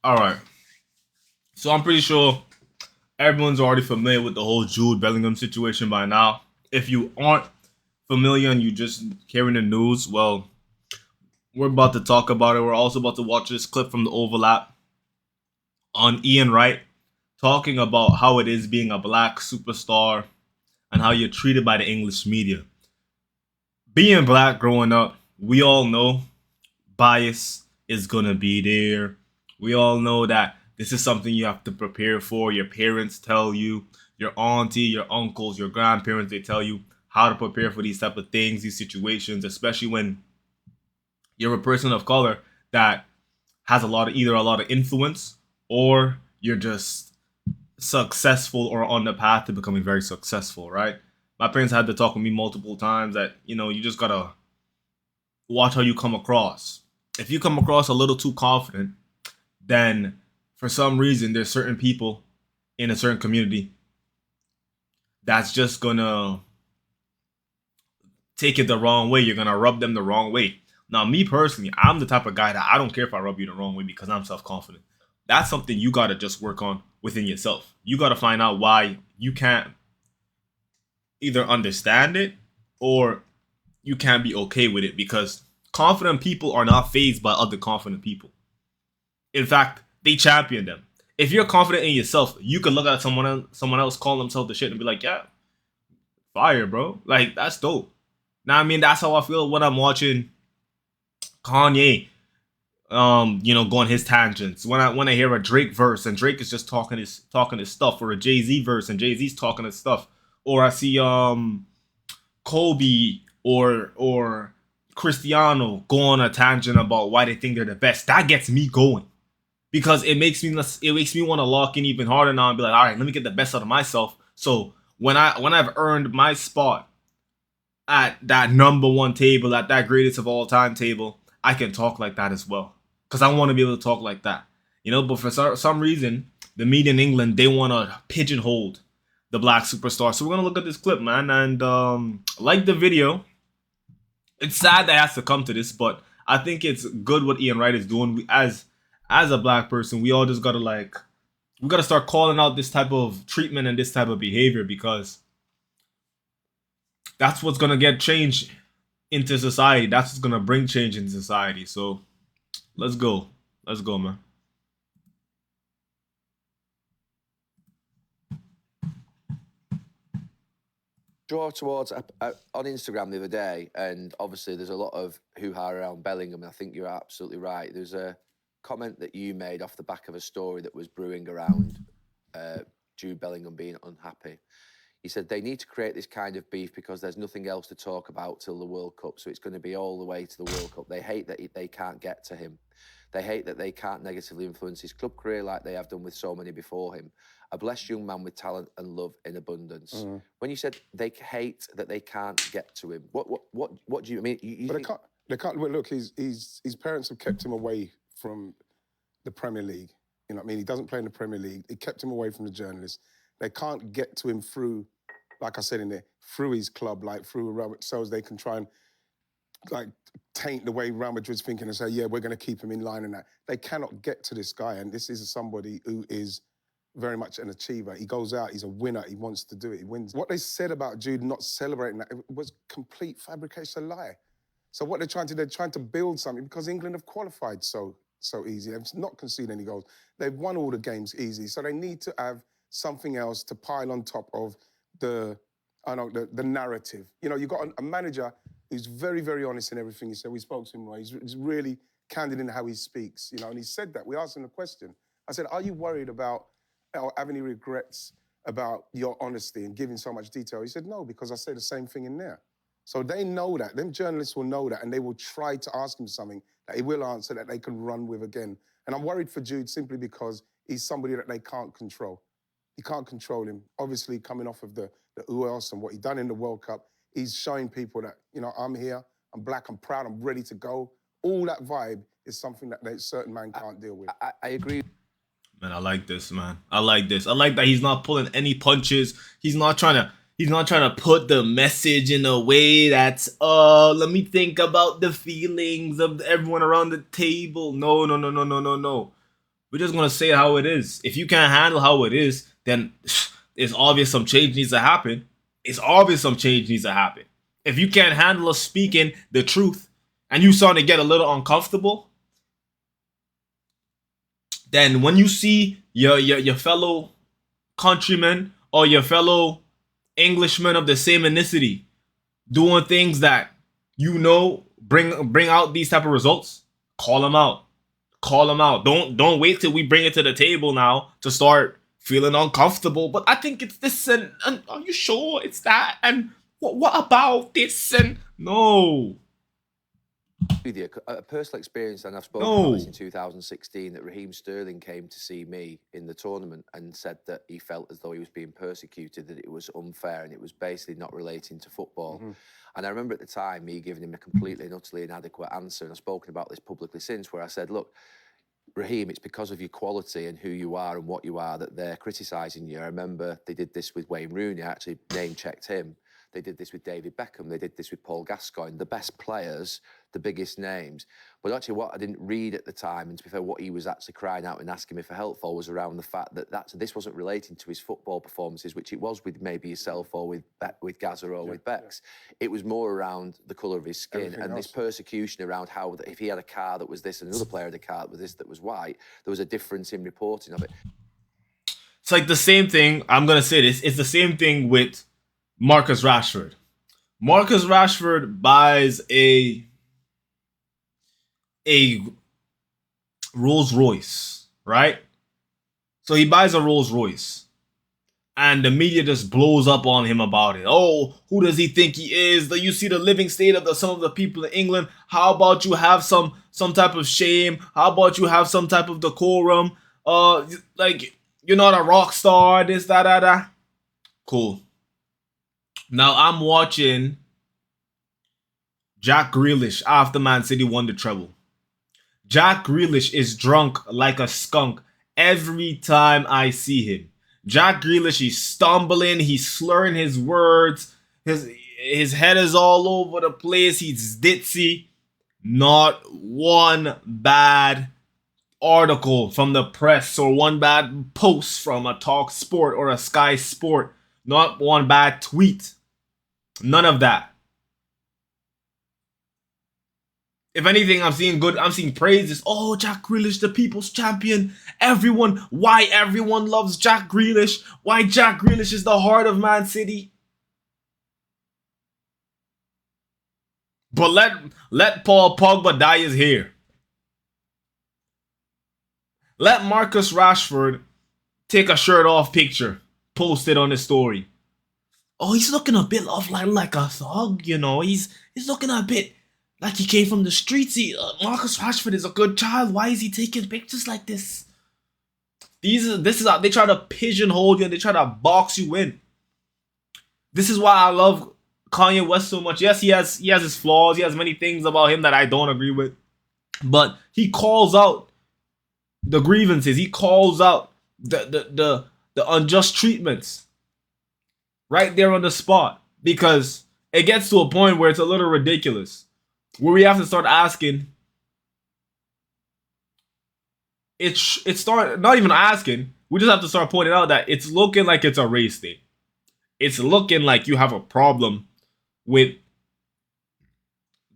All right. So I'm pretty sure everyone's already familiar with the whole Jude Bellingham situation by now. If you aren't familiar and you just hearing the news, well, we're about to talk about it. We're also about to watch this clip from the overlap on Ian Wright talking about how it is being a black superstar and how you're treated by the English media. Being black growing up, we all know bias is gonna be there. We all know that this is something you have to prepare for. Your parents tell you, your auntie, your uncles, your grandparents, they tell you how to prepare for these type of things, these situations, especially when you're a person of color that has either a lot of influence or you're just successful or on the path to becoming very successful, right? My parents had to talk with me multiple times that, you just gotta watch how you come across. If you come across a little too confident, then for some reason there's certain people in a certain community that's just gonna take it the wrong way. You're gonna rub them the wrong way. Now, me personally, I'm the type of guy that I don't care if I rub you the wrong way because I'm self-confident. That's something you gotta just work on within yourself. You gotta find out why you can't either understand it or you can't be okay with it, because confident people are not fazed by other confident people. In fact, they champion them. If you're confident in yourself, you can look at someone else call themselves the shit and be like, yeah, fire, bro. Like, that's dope. Now, I mean, that's how I feel when I'm watching Kanye, going his tangents. When I hear a Drake verse and Drake is just talking his stuff, or a Jay-Z verse and Jay-Z's talking his stuff, or I see Kobe or Cristiano go on a tangent about why they think they're the best. That gets me going, because it makes me want to lock in even harder now and be like, all right, let me get the best out of myself. So when I've earned my spot at that number one table, at that greatest of all time table, I can talk like that as well, because I want to be able to talk like that. But for some reason, the media in England, they want to pigeonhole the black superstar. So we're gonna look at this clip, man, and like the video. It's sad that it has to come to this, but I think it's good what Ian Wright is doing. As a black person, we all just gotta we gotta start calling out this type of treatment and this type of behavior, because that's what's gonna get change into society. That's what's gonna bring change in society. So let's go, man. Draw towards on Instagram the other day, and obviously there's a lot of hoo-ha around Bellingham, and I think you're absolutely right. There's a comment that you made off the back of a story that was brewing around Jude Bellingham being unhappy. He said they need to create this kind of beef because there's nothing else to talk about till the World Cup, so it's going to be all the way to the World Cup. They hate that they can't get to him. They hate that they can't negatively influence his club career like they have done with so many before him. A blessed young man with talent and love in abundance. When you said they hate that they can't get to him, what do you mean? They can't. Look, his parents have kept him away from the Premier League. You know what I mean? He doesn't play in the Premier League. It kept him away from the journalists. They can't get to him through, like I said in there, through his club, like through Robert Sells. They can try and taint the way Real Madrid's thinking and say, yeah, we're going to keep him in line and that. They cannot get to this guy, and this is somebody who is very much an achiever. He goes out, he's a winner, he wants to do it, he wins. What they said about Jude not celebrating that, it was complete fabrication, a lie. So what they're trying to build something, because England have qualified so easy. They've not conceded any goals. They've won all the games easy. So they need to have something else to pile on top of the narrative. You've got a manager who's very, very honest in everything he said. We spoke to him, right? He's really candid in how he speaks, and he said that. We asked him a question. I said, are you worried about, or have any regrets about your honesty and giving so much detail? He said, no, because I say the same thing in there. So they know that. Them journalists will know that, and they will try to ask him something that he will answer that they can run with again. And I'm worried for Jude simply because he's somebody that they can't control. You can't control him. Obviously, coming off of the who else and what he done in the World Cup, he's showing people that, I'm here, I'm black, I'm proud, I'm ready to go. All that vibe is something that a certain man can't deal with. I agree. Man, I like this, man. I like this. I like that he's not pulling any punches. He's not trying to put the message in a way that's, let me think about the feelings of everyone around the table. No. We're just gonna say it how it is. If you can't handle how it is, then it's obvious some change needs to happen. It's obvious some change needs to happen. If you can't handle us speaking the truth and you starting to get a little uncomfortable, then when you see your fellow countrymen or your fellow Englishmen of the same ethnicity doing things that bring out these type of results, call them out. Call them out. Don't wait till we bring it to the table now to start feeling uncomfortable. But I think it's this and are you sure it's that? And what about this? And no. With you, a personal experience, and I've spoken about this in 2016, that Raheem Sterling came to see me in the tournament and said that he felt as though he was being persecuted, that it was unfair, and it was basically not relating to football. And I remember at the time me giving him a completely and utterly inadequate answer, and I've spoken about this publicly since, where I said, look, Raheem, it's because of your quality and who you are and what you are that they're criticising you. I remember they did this with Wayne Rooney. I actually name-checked him. They did this with David Beckham. They did this with Paul Gascoigne. The best players, the biggest names. But actually what I didn't read at the time, and to be fair, what he was actually crying out and asking me for help for, was around the fact that this wasn't relating to his football performances, which it was with maybe yourself or with Gazza or with Bex. It was more around the colour of his skin. Everything and else. This persecution around how if he had a car that was this and another player had a car that was this that was white, there was a difference in reporting of it. It's like the same thing. I'm going to say this. It's the same thing with Marcus Rashford. Marcus Rashford buys a Rolls Royce, right? So he buys a Rolls Royce, and the media just blows up on him about it. Oh, who does he think he is? You see the living state of some of the people in England. How about you have some type of shame? How about you have some type of decorum? Like you're not a rock star. This, that. Cool. Now I'm watching Jack Grealish after Man City won the treble. Jack Grealish is drunk like a skunk every time I see him. Jack Grealish, he's stumbling, he's slurring his words, his head is all over the place, he's ditzy. Not one bad article from the press or one bad post from a Talk Sport or a Sky Sport. Not one bad tweet. None of that. If anything, I'm seeing praises. Oh, Jack Grealish, the people's champion. Why everyone loves Jack Grealish. Why Jack Grealish is the heart of Man City. But let Paul Pogba dye his hair. Let Marcus Rashford take a shirt off picture. Post it on his story. Oh, he's looking a bit like a thug, you know. He's looking a bit like he came from the streets. Marcus Rashford is a good child. Why is he taking pictures like this? They try to pigeonhole you and they try to box you in. This is why I love Kanye West so much. Yes, he has his flaws. He has many things about him that I don't agree with. But he calls out the grievances. He calls out the unjust treatments right there on the spot, because it gets to a point where it's a little ridiculous, where we have to start asking. Not even asking. We just have to start pointing out that it's looking like it's a race thing. It's looking like you have a problem with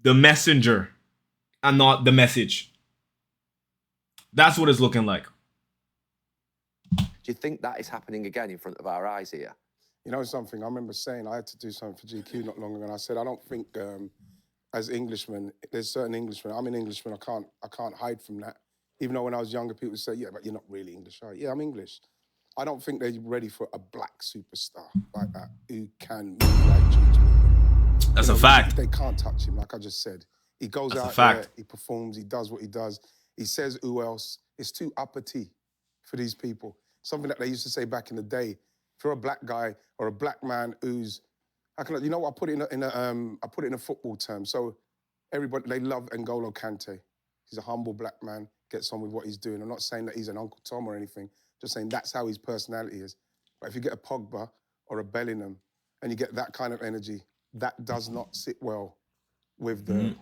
the messenger and not the message. That's what it's looking like. Do you think that is happening again in front of our eyes here? You know something, I remember saying, I had to do something for GQ not long ago, and I said, I don't think as Englishmen, there's certain Englishmen, I'm an Englishman, I can't hide from that. Even though when I was younger, people would say, yeah, but you're not really English, are you? Yeah, I'm English. I don't think they're ready for a black superstar like that who can move like Jude. That's a fact. They can't touch him, like I just said. He goes out there, he performs, he does what he does. He says who else. It's too uppity for these people. Something that they used to say back in the day. If you're a black guy or a black man who's, you know what, I put it in a football term. So everybody, they love N'Golo Kante. He's a humble black man, gets on with what he's doing. I'm not saying that he's an Uncle Tom or anything, just saying that's how his personality is. But if you get a Pogba or a Bellingham and you get that kind of energy, that does not sit well with the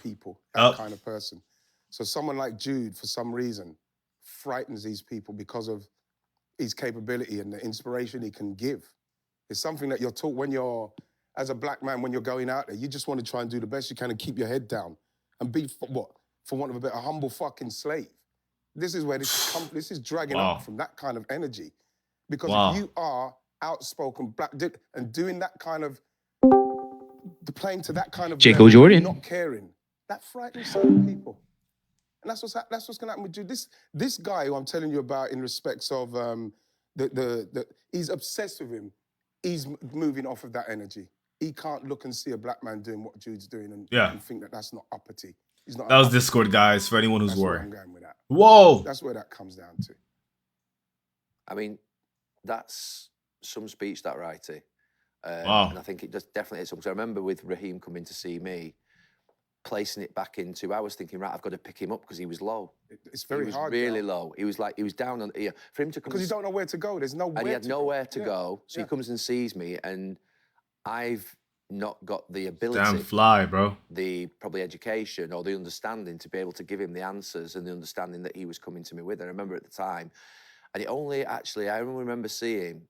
people, that kind of person. So someone like Jude, for some reason, frightens these people because of his capability and the inspiration he can give. It's something that you're taught when you're, as a black man, when you're going out there, you just want to try and do the best you can and keep your head down and be, for want of a better, humble fucking slave. This is where this is dragging Wow. up from that kind of energy. Because Wow. if you are outspoken black and doing that kind of, playing to that kind of Jaco level, Jordan. not caring, that frightens some people. And that's what's going to happen with Jude. This guy who I'm telling you about in respects of he's obsessed with him. He's moving off of that energy. He can't look and see a black man doing what Jude's doing and think that that's not uppity. He's not. That was Discord, guys, for anyone who's That's where worried. I'm going with that. Whoa! That's where that comes down to. I mean, that's some speech, that righty. Wow. And I think it just definitely is something. I remember with Raheem coming to see me, placing it back into, I was thinking, right, I've got to pick him up because he was low. It's very hard. He was really low. He was like, he was down on, yeah. For him to come. Because you don't know where to go. There's nowhere. And he had nowhere to Yeah. go. So he comes and sees me, and I've not got the ability. Damn fly, bro. The probably education or the understanding to be able to give him the answers and the understanding that he was coming to me with. And I remember at the time, and it only actually, I remember seeing,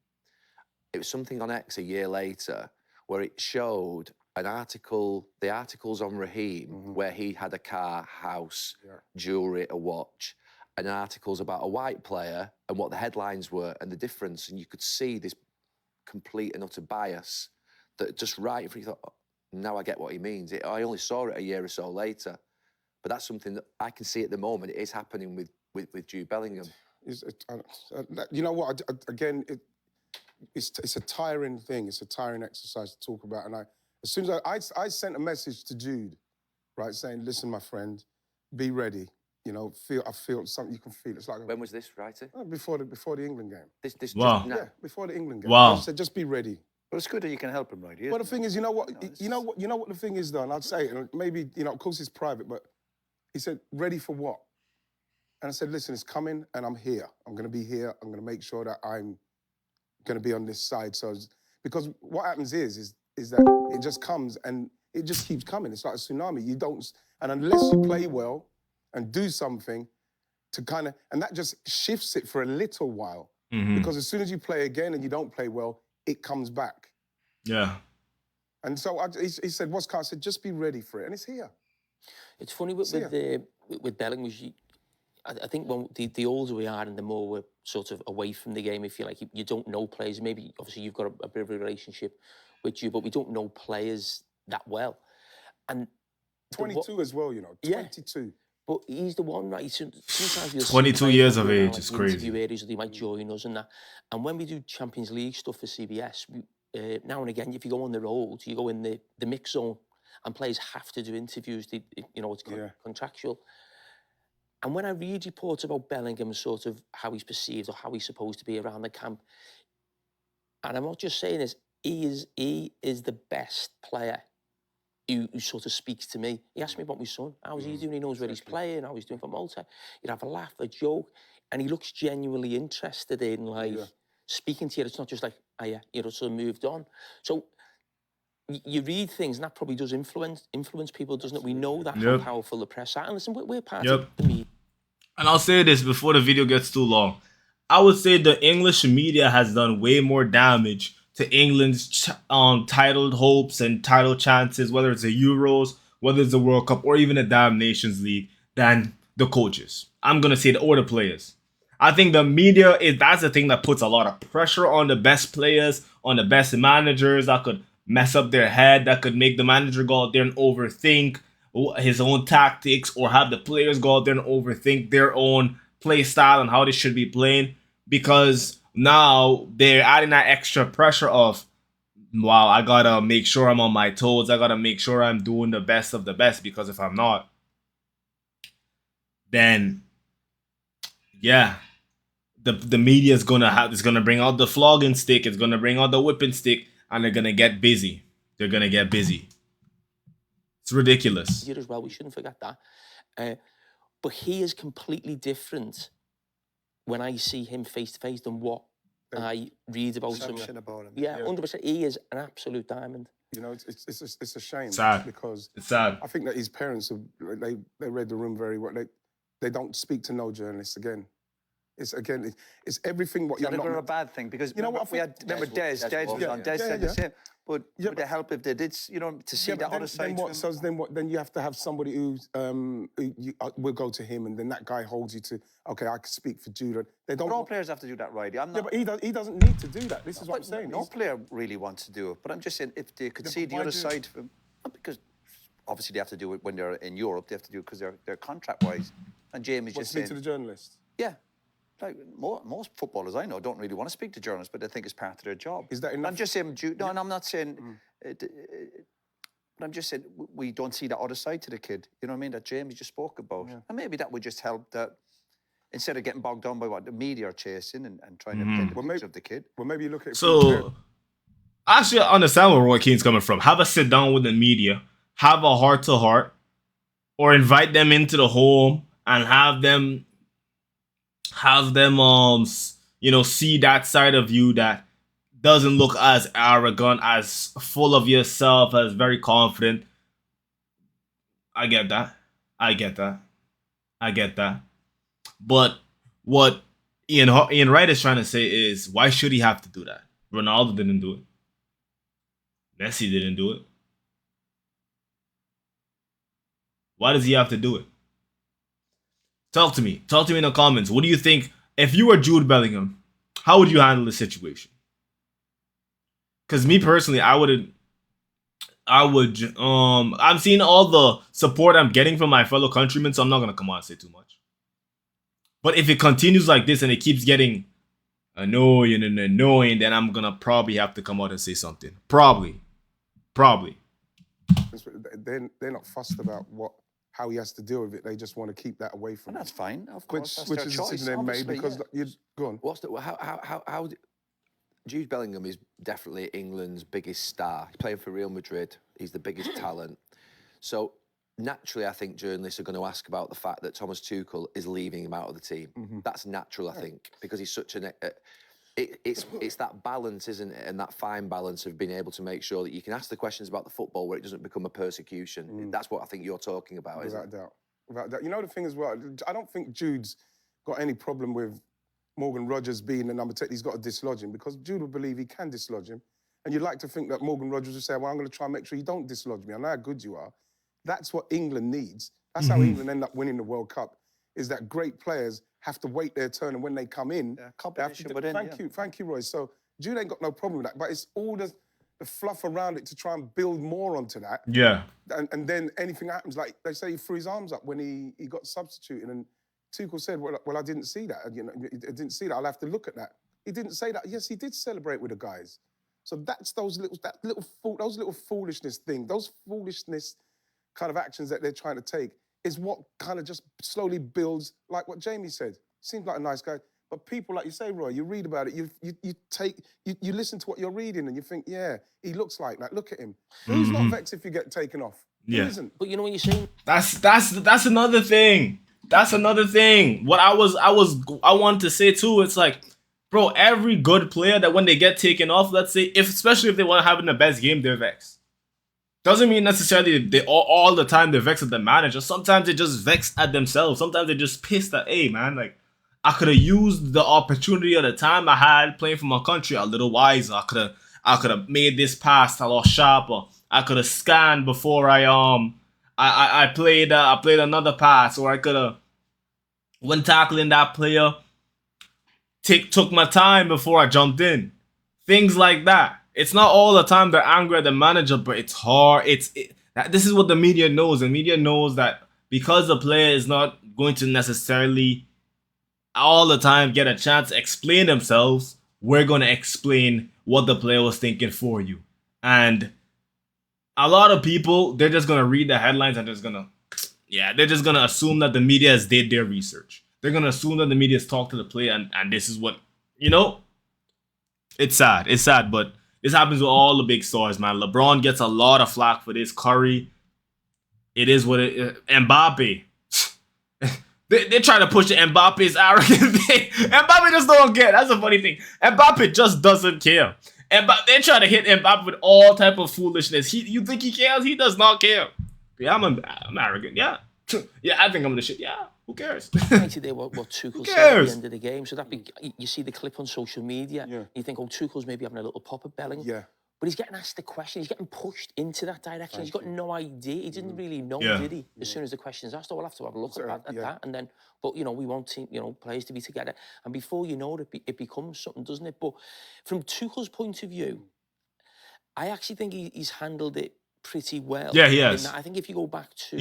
it was something on X a year later where it showed an article, the articles on Raheem, where he had a car, house, jewellery, a watch, and articles about a white player and what the headlines were and the difference. And you could see this complete and utter bias that just right in front, you thought, oh, now I get what he means. I only saw it a year or so later, but that's something that I can see at the moment. It is happening with Jude Bellingham. You know what? Again, it's a tiring thing. It's a tiring exercise to talk about. And as soon as I sent a message to Jude, right, saying, "Listen, my friend, be ready. You know, I feel something. You can feel. It's like when was this, Righty? Before the England game. This Wow. Yeah, before the England game. Wow. I said, just be ready. Well, it's good that you can help him, right? Well, the thing is, you know what the thing is, though, and I'd say, and maybe, you know, of course it's private, but he said, ready for what? And I said, listen, it's coming, and I'm here. I'm going to be here. I'm going to make sure that I'm going to be on this side. So, because what happens is that it just comes and it just keeps coming. It's like a tsunami. You don't, and unless you play well and do something to kind of, and that just shifts it for a little while. Because as soon as you play again and you don't play well, it comes back. Yeah. And so he said, what's coming? I said, just be ready for it. And it's here. It's funny with Bellingham. I think when the older we are and the more we're sort of away from the game, if you like, you don't know players. Maybe, obviously, you've got a bit of a relationship with you, but we don't know players that well. And 22 as well, you know, 22. Yeah. But he's the one, right? Sometimes you'll 22 years of age is crazy. Interview areas, they might join us and that. And when we do Champions League stuff for CBS, now and again, if you go on the road, you go in the mix zone, and players have to do interviews. It's contractual. And when I read reports about Bellingham and sort of how he's perceived or how he's supposed to be around the camp, and I'm not just saying this, he is the best player who sort of speaks to me. He asked me about my son. How's he doing? He knows where he's playing, how he's doing for Malta. You'd have a laugh, a joke, and he looks genuinely interested in, like, speaking to you. It's not just like, oh yeah, sort of moved on. So you read things, and that probably does influence people, doesn't it? We know that how powerful the press are. And listen, we're part of the media. And I'll say this before the video gets too long. I would say the English media has done way more damage to England's titled hopes and title chances, whether it's the Euros, whether it's the World Cup, or even the damn Nations League, than the coaches. I'm going to say or the players. I think the media, that's the thing that puts a lot of pressure on the best players, on the best managers, that could mess up their head, that could make the manager go out there and overthink his own tactics, or have the players go out there and overthink their own play style and how they should be playing, because now they're adding that extra pressure of, wow, I gotta make sure I'm on my toes. I gotta make sure I'm doing the best of the best, because if I'm not, then yeah, the media is gonna bring out the flogging stick. It's gonna bring out the whipping stick, and they're gonna get busy. They're gonna get busy. It's ridiculous. As well, we shouldn't forget that. But he is completely different when I see him face to face than what I read about him. Yeah, 100%. He is an absolute diamond. You know, it's a shame. Sad. Because it's sad. I think that his parents they read the room very well. They don't speak to no journalists again. It's again, it's everything what Is you're that a not. good or a bad thing? Because You know what I we had, remember Des was on. Des said the same. But would it help if they did, you know, to see that other side? Then you have to have somebody who will go to him, and then that guy holds you to. Okay, I can speak for Jude. They don't. But all players have to do that, right? Yeah, but he doesn't need to do that. This is what I'm saying. No player really wants to do it. But I'm just saying, if they could see the other side, because obviously they have to do it when they're in Europe. They have to do it because they're contract-wise. And Jamie's just saying to the journalist. Yeah. Like most footballers I know don't really want to speak to journalists, but they think it's part of their job. Is that enough? I'm just saying, no, and I'm not saying. But I'm just saying we don't see that other side to the kid. You know what I mean? That Jamie just spoke about, and maybe that would just help. That instead of getting bogged down by what the media are chasing and trying to paint the picture of the kid. Well, maybe you look at. So, actually, I understand where Roy Keane's coming from. Have a sit down with the media, have a heart to heart, or invite them into the home and have them you know, see that side of you that doesn't look as arrogant, as full of yourself, as very confident. I get that. But what Ian Wright is trying to say is, why should he have to do that? Ronaldo didn't do it. Messi didn't do it. Why does he have to do it? Talk to me in the comments. What do you think? If you were Jude Bellingham, how would you handle the situation? Because me personally, I'm seeing all the support I'm getting from my fellow countrymen, so I'm not going to come on and say too much. But if it continues like this and it keeps getting annoying, then I'm going to probably have to come out and say something. Probably. They're not fussed about how he has to deal with it. They just want to keep that away from him. And that's fine, of course. Which is a decision they made because you go on. How Jude Bellingham is definitely England's biggest star. He's playing for Real Madrid. He's the biggest talent. So naturally, I think journalists are going to ask about the fact that Thomas Tuchel is leaving him out of the team. That's natural, I think, because he's such an. It's that balance, isn't it? And that fine balance of being able to make sure that you can ask the questions about the football where it doesn't become a persecution. That's what I think you're talking about, isn't it? Without doubt. You know the thing as well, I don't think Jude's got any problem with Morgan Rogers being the number 10. He's got to dislodge him because Jude would believe he can dislodge him. And you'd like to think that Morgan Rogers would say, well, I'm going to try and make sure you don't dislodge me. I know how good you are. That's what England needs. That's how England end up winning the World Cup, is that great players have to wait their turn, and when they come in, thank you, Roy. So Jude ain't got no problem with that, but it's all the fluff around it to try and build more onto that. Yeah. And then anything happens, like they say he threw his arms up when he got substituted, and Tuchel said, well, I didn't see that. You know, I didn't see that. I'll have to look at that. He didn't say that. Yes, he did celebrate with the guys. So that's those little foolishness thing, those foolishness kind of actions that they're trying to take is what kind of just slowly builds, like what Jamie said. Seems like a nice guy, but people, like you say, Roy, you read about it, you listen to what you're reading, and you think, yeah, he looks like that. Look at him. Who's not vexed if you get taken off? Yeah. Who isn't? But you know what you're saying? That's another thing. That's another thing. What I wanted to say too, it's like, bro, every good player that when they get taken off, let's say, especially if they want to have in the best game, they're vexed. Doesn't mean necessarily they all the time they're vexed at the manager. Sometimes they just vexed at themselves. Sometimes they just pissed at, hey man, like I could have used the opportunity of the time I had playing for my country a little wiser. I could have made this pass a lot sharper. I could have scanned before I played another pass, or I could have, when tackling that player, took my time before I jumped in. Things like that. It's not all the time they're angry at the manager, but it's hard. This is what the media knows. The media knows that because the player is not going to necessarily all the time get a chance to explain themselves, we're going to explain what the player was thinking for you. And a lot of people, they're just going to read the headlines and they're just going to assume that the media has did their research. They're going to assume that the media has talked to the player and this is what, you know, it's sad. It's sad, but this happens with all the big stars, man. LeBron gets a lot of flack for this. Curry, it is what it is. Mbappe. They try to push Mbappe's arrogant thing. Mbappe just don't care. That's a funny thing. Mbappe just doesn't care. They try to hit Mbappe with all type of foolishness. You think he cares? He does not care. Yeah, I'm arrogant. Yeah. Yeah, I think I'm the shit. Yeah. Who cares? Right there, what Tuchel said at the end of the game. So you see the clip on social media. Yeah. You think, oh, Tuchel's maybe having a little pop at Bellingham. Yeah. But he's getting asked the question. He's getting pushed into that direction. He's got no idea. He didn't really know, did he? As soon as the question's asked, oh, we'll have to have a look at that. And then, but, you know, we want players to be together. And before you know it, it becomes something, doesn't it? But from Tuchel's point of view, I actually think he's handled it pretty well. Yeah, he has. I think if you go back to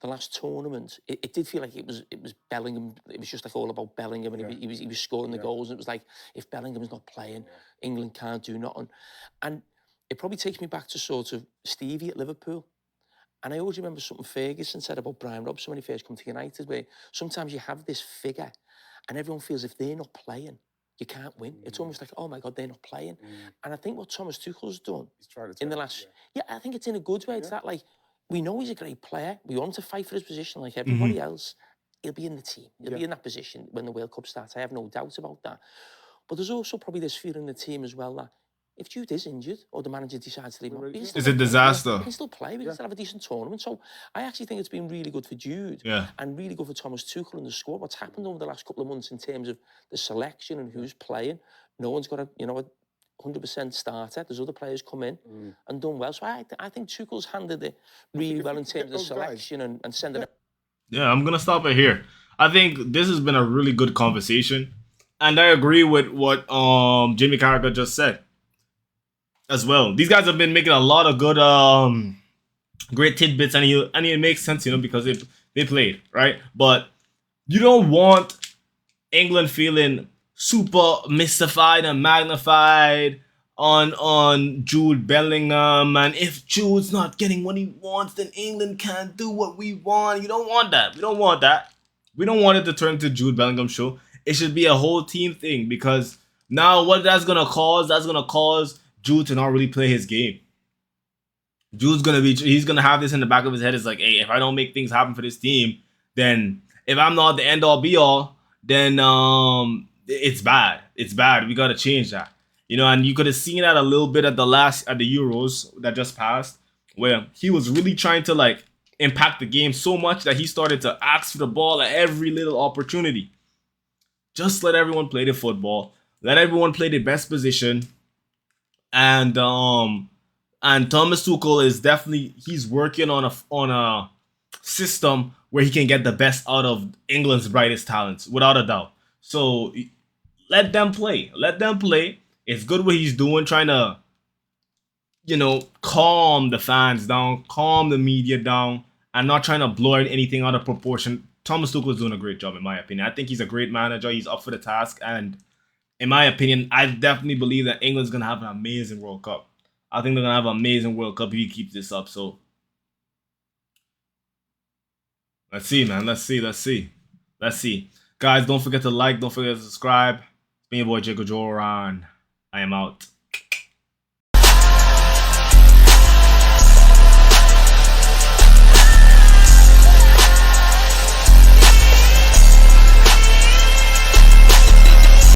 the last tournament, it did feel like it was Bellingham. It was just like all about Bellingham, and he was scoring the goals. And it was like, if Bellingham's not playing, England can't do nothing. And it probably takes me back to sort of Stevie at Liverpool. And I always remember something Ferguson said about Brian Robson when he first come to United, where sometimes you have this figure, and everyone feels if they're not playing, you can't win. It's almost like, oh my God, they're not playing. And I think what Thomas Tuchel's done in the last, I think it's in a good way. It's that, like, we know he's a great player. We want him to fight for his position like everybody else. He'll be in the team. He'll be in that position when the World Cup starts. I have no doubt about that. But there's also probably this fear in the team as well that if Jude is injured or the manager decides to leave him, it's a disaster. He can still play. We can still have a decent tournament. So I actually think it's been really good for Jude and really good for Thomas Tuchel and the squad. What's happened over the last couple of months in terms of the selection and who's playing, no one's got a 100% starter. There's other players come in and done well. So I think Tuchel's handled it really well in terms of the selection and sending it. Yeah, I'm going to stop it here. I think this has been a really good conversation. And I agree with what Jamie Carragher just said as well. These guys have been making a lot of good, great tidbits, and it makes sense, because they played, right? But you don't want England feeling super mystified and magnified on Jude Bellingham, and if Jude's not getting what he wants, then England can't do what we want. You don't want that. We don't want that. We don't want it to turn into Jude Bellingham show. It should be a whole team thing, because now what that's gonna cause Jude to not really play his game. He's gonna have this in the back of his head. It's like, hey, if I don't make things happen for this team, then if I'm not the end all be all, then it's bad. It's bad. We gotta change that. And you could have seen that a little bit at the Euros that just passed, where he was really trying to like impact the game so much that he started to ask for the ball at every little opportunity. Just let everyone play the football. Let everyone play the best position. And Thomas Tuchel is he's working on a system where he can get the best out of England's brightest talents, without a doubt. So let them play. Let them play. It's good what he's doing, trying to, calm the fans down, calm the media down, and not trying to blow anything out of proportion. Thomas Tuchel is doing a great job, in my opinion. I think he's a great manager. He's up for the task. And in my opinion, I definitely believe that England's going to have an amazing World Cup. I think they're going to have an amazing World Cup if he keeps this up. So, let's see, man. Let's see. Guys, don't forget to like. Don't forget to subscribe. It's been your boy, Jacob Joran. I am out.